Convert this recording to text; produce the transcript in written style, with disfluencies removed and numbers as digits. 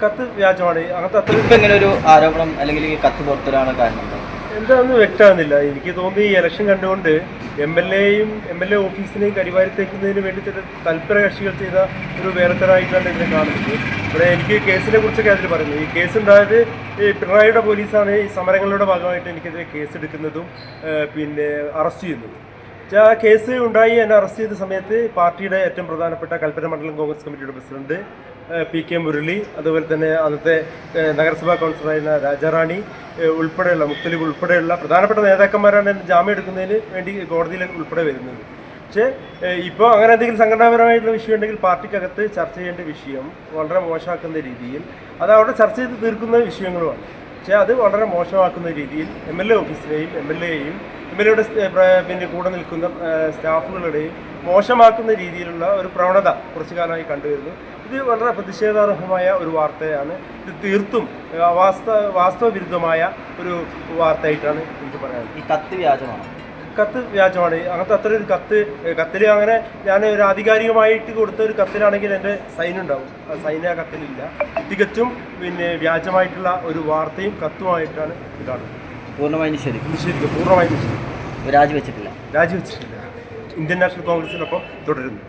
കത്ത് വ്യാജമാണ്. അങ്ങനത്തെ അത്ര ഇങ്ങനെ ഒരു ആരോപണം അല്ലെങ്കിൽ ഈ കത്ത് പുറത്തുവരാനുള്ള കാരണം എന്താണെന്ന് വ്യക്തമാകുന്നില്ല. എനിക്ക് തോന്നി ഈ ഇലക്ഷൻ കണ്ടുകൊണ്ട് എം എൽ എ ഓഫീസിനെയും കരിവാരിത്തേക്കുന്നതിന് വേണ്ടി തൽപര കക്ഷികൾ ചെയ്ത ഒരു വേലത്തരായിട്ടാണ് ഇതിനെ കാണുന്നത്. ഇവിടെ എനിക്ക് കേസിനെ കുറിച്ചൊക്കെ അതിൽ പറയുന്നത്, ഈ കേസ് ഉണ്ടായത് ഈ പിണറായിയുടെ പോലീസാണ് ഈ സമരങ്ങളുടെ ഭാഗമായിട്ട് എനിക്കെതിരെ കേസ് എടുക്കുന്നതും പിന്നെ അറസ്റ്റ് ചെയ്യുന്നതും. ആ കേസ് ഉണ്ടായി എന്നെ അറസ്റ്റ് ചെയ്ത സമയത്ത് പാർട്ടിയുടെ ഏറ്റവും പ്രധാനപ്പെട്ട കൽപ്പന മണ്ഡലം കോൺഗ്രസ് കമ്മിറ്റിയുടെ പ്രസിഡന്റ് PK മുരളി, അതുപോലെ തന്നെ അന്നത്തെ നഗരസഭാ കൗൺസിലറായിരുന്ന രാജാറാണി ഉൾപ്പെടെയുള്ള മുത്തലിബ് ഉൾപ്പെടെയുള്ള പ്രധാനപ്പെട്ട നേതാക്കന്മാരാണ് എന്നെ ജാമ്യം എടുക്കുന്നതിന് വേണ്ടി കോടതിയിലേക്ക് ഉൾപ്പെടെ വരുന്നത്. പക്ഷേ ഇപ്പോൾ അങ്ങനെ എന്തെങ്കിലും സംഘടനാപരമായിട്ടുള്ള വിഷയം ഉണ്ടെങ്കിൽ പാർട്ടിക്കകത്ത് ചർച്ച ചെയ്യേണ്ട വിഷയം വളരെ മോശമാക്കുന്ന രീതിയിൽ അത് അവിടെ ചർച്ച ചെയ്ത് തീർക്കുന്ന വിഷയങ്ങളുമാണ്. പക്ഷേ അത് വളരെ മോശമാക്കുന്ന രീതിയിൽ MLA ഓഫീസിനെയും MLAയെയും MLAയുടെ പിന്നെ കൂടെ നിൽക്കുന്ന സ്റ്റാഫുകളുടെയും മോശമാക്കുന്ന രീതിയിലുള്ള ഒരു പ്രവണത കുറച്ചു കാലമായി കണ്ടുവരുന്നു. ഇത് വളരെ പ്രതിഷേധാർഹമായ ഒരു വാർത്തയാണ്. ഇത് തീർത്തും വാസ്തവ വിരുദ്ധമായ ഒരു വാർത്തയായിട്ടാണ് എനിക്ക് പറയാനുള്ളത്. ഈ കത്ത് വ്യാജമാണ്. കത്ത് വ്യാജമാണ്. അങ്ങനത്തെ അത്ര ഒരു കത്തിൽ അങ്ങനെ ഞാൻ ഒരു ആധികാരികമായിട്ട് കൊടുത്ത ഒരു കത്തിലാണെങ്കിൽ എൻ്റെ സൈൻ ഉണ്ടാവും. ആ സൈൻ ആ കത്തിലില്ല. തികച്ചും പിന്നെ വ്യാജമായിട്ടുള്ള ഒരു വാർത്തയും കത്തുമായിട്ടാണ് ഇത് കാണുന്നത്. പൂർണ്ണമായി നിഷേധിക്കും. പൂർണ്ണമായി നിഷേധിക്കും. രാജിവെച്ചിട്ടില്ല. ഇന്ത്യൻ നാഷണൽ കോൺഗ്രസിനൊപ്പം തുടരുന്നു.